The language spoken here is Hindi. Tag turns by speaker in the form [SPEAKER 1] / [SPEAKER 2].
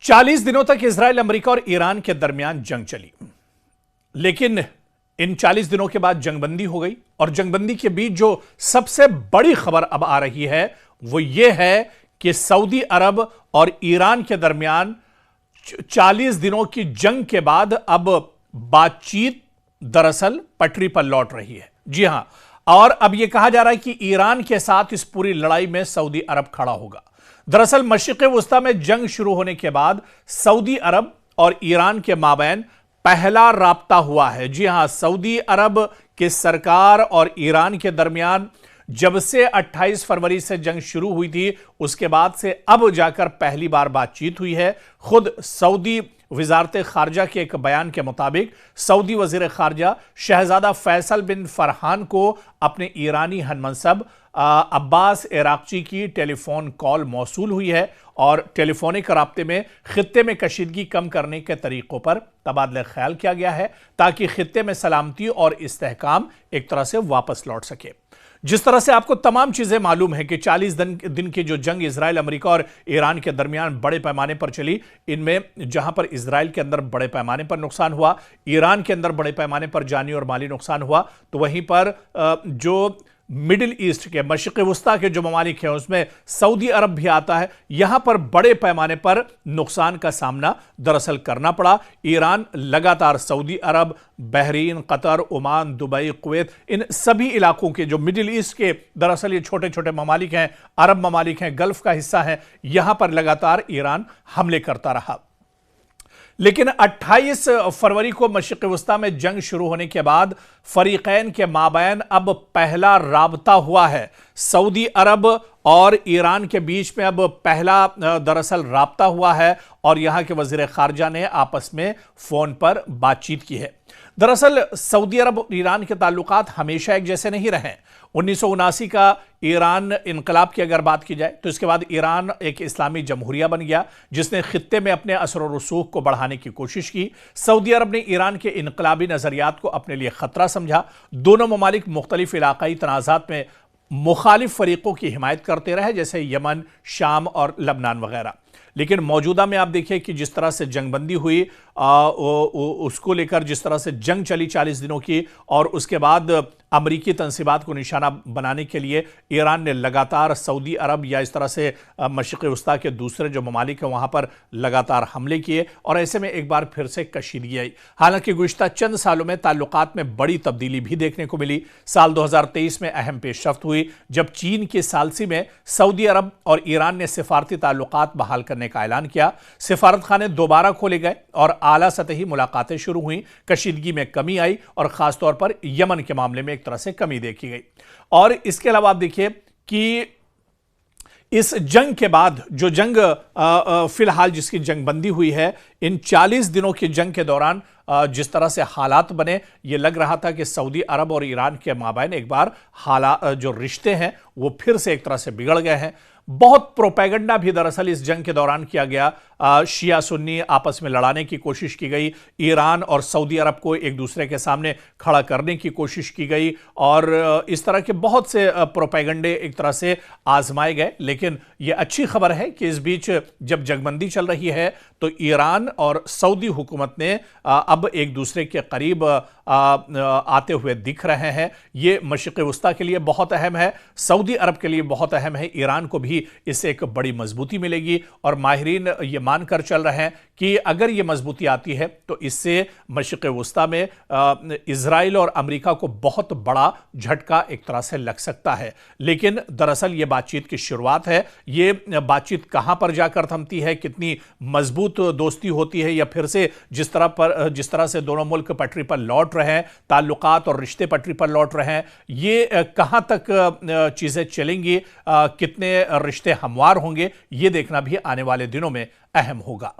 [SPEAKER 1] 40 दिनों तक इजराइल, अमेरिका और ईरान के दरमियान जंग चली, लेकिन इन 40 दिनों के बाद जंगबंदी हो गई। और जंगबंदी के बीच जो सबसे बड़ी खबर अब आ रही है वो ये है कि सऊदी अरब और ईरान के दरमियान 40 दिनों की जंग के बाद अब बातचीत दरअसल पटरी पर लौट रही है। जी हां, और अब यह कहा जा रहा है कि ईरान के साथ इस पूरी लड़ाई में सऊदी अरब खड़ा होगा। दरअसल मशरिक़ वुस्ता में जंग शुरू होने के बाद सऊदी अरब और ईरान के माबैन पहला राब्ता हुआ है। जी हां, सऊदी अरब की सरकार और ईरान के दरमियान जब से 28 फरवरी से जंग शुरू हुई थी उसके बाद से अब जाकर पहली बार बातचीत हुई है। खुद सऊदी वजारत खारजा के एक बयान के मुताबिक सऊदी वजीर खारजा शहजादा फैसल बिन फरहान को अपने ईरानी हममंसब अब्बास इराक्ची की टेलीफोन कॉल मौसूल हुई है और टेलीफोनिक राब्ते में खित्ते में कशीदगी कम करने के तरीकों पर तबादला ख्याल किया गया है ताकि खित्ते में सलामती और इस्तेहकाम एक तरह से वापस लौट सके। जिस तरह से आपको तमाम चीजें मालूम है कि 40 दिन की जो जंग इजराइल, अमेरिका और ईरान के दरमियान बड़े पैमाने पर चली, इनमें जहां पर इजराइल के अंदर बड़े पैमाने पर नुकसान हुआ, ईरान के अंदर बड़े पैमाने पर जानी और माली नुकसान हुआ, तो वहीं पर जो मिडिल ईस्ट के मशरिक़ वुस्ता के जो ममालिक हैं उसमें सऊदी अरब भी आता है। यहां पर बड़े पैमाने पर नुकसान का सामना दरअसल करना पड़ा। ईरान लगातार Saudi Arabia, Bahrain, Qatar, Oman, Dubai, Kuwait, इन सभी इलाकों के जो मिडिल ईस्ट के दरअसल ये छोटे छोटे ममालिक हैं, अरब ममालिक हैं, गल्फ का हिस्सा है, यहां पर लगातार ईरान हमले करता रहा। लेकिन 28 फरवरी को मशरिक़ वुस्ता में जंग शुरू होने के बाद फरीक़ैन के माबैन अब पहला राब्ता हुआ है। सऊदी अरब और ईरान के बीच में अब पहला दरअसल राब्ता हुआ है और यहां के वज़ीर ख़ारजा ने आपस में फ़ोन पर बातचीत की है। दरअसल सऊदी अरब और ईरान के ताल्लुकात हमेशा एक जैसे नहीं रहे। 1979 का ईरान इनकलाब की अगर बात की जाए तो इसके बाद ईरान एक इस्लामी जमहूरिया बन गया जिसने खित्ते में अपने असर और रसूख को बढ़ाने की कोशिश की। सऊदी अरब ने ईरान के इनकलाबी नज़रियात को अपने लिए ख़तरा समझा। दोनों ममालिक मुख्तलिफ इलाकाई तनाज़ात में मुखालिफ फरीकों की हिमायत करते रहे, जैसे यमन, शाम और लबनान वगैरह। लेकिन मौजूदा में आप देखिए कि जिस तरह से जंगबंदी हुई उसको लेकर जिस तरह से जंग चली 40 दिनों की, और उसके बाद अमरीकी तंसीबात को निशाना बनाने के लिए ईरान ने लगातार सऊदी अरब या इस तरह से मशरिक़ वुस्ता के दूसरे जो ममालिक हैं वहाँ पर लगातार हमले किए और ऐसे में एक बार फिर से कशीदगी आई। हालांकि गुज़िश्ता चंद सालों में ताल्लुकात में बड़ी तब्दीली भी देखने को मिली। साल 2023 में अहम पेशरफ्त हुई जब चीन की सालसी में सऊदी अरब और ईरान ने सिफारती ताल्लुकात बहाल करने का ऐलान किया। सिफारत खाने दोबारा खोले गए और आला सतही मुलाकातें शुरू हुई। कशीदगी में कमी आई और ख़ासतौर पर यमन के मामले में एक तरह से कमी देखी गई। और इसके अलावा आप देखिए कि इस जंग के बाद जो जंग फिलहाल जिसकी जंगबंदी हुई है, इन 40 दिनों की जंग के दौरान जिस तरह से हालात बने, ये लग रहा था कि सऊदी अरब और ईरान के माबैन एक बार जो रिश्ते हैं वो फिर से एक तरह से बिगड़ गए हैं। बहुत प्रोपेगेंडा भी दरअसल इस जंग के दौरान किया गया। शिया सुन्नी आपस में लड़ाने की कोशिश की गई, ईरान और सऊदी अरब को एक दूसरे के सामने खड़ा करने की कोशिश की गई और इस तरह के बहुत से प्रोपेगेंडे एक तरह से आजमाए गए। लेकिन यह अच्छी खबर है कि इस बीच जब जंगबंदी चल रही है तो ईरान और सऊदी हुकूमत ने अब एक दूसरे के करीब आते हुए दिख रहे हैं। ये मशरिक़ वुस्ता के लिए बहुत अहम है, सऊदी अरब के लिए बहुत अहम है, ईरान को भी इससे एक बड़ी मजबूती मिलेगी। और माहिरीन ये मानकर चल रहे हैं कि अगर ये मजबूती आती है तो इससे मशरिक़ वुस्ता में इजराइल और अमेरिका को बहुत बड़ा झटका एक तरह से लग सकता है। लेकिन दरअसल ये बातचीत की शुरुआत है। ये बातचीत कहां पर जाकर थमती है, कितनी मजबूत दोस्ती होती है, या फिर से जिस तरह से दोनों मुल्क पटरी पर लौट रहे हैं, ताल्लुकात और रिश्ते पटरी पर लौट रहे हैं, ये कहां तक चीजें चलेंगी, कितने रिश्ते हमवार होंगे, ये देखना भी आने वाले दिनों में अहम होगा।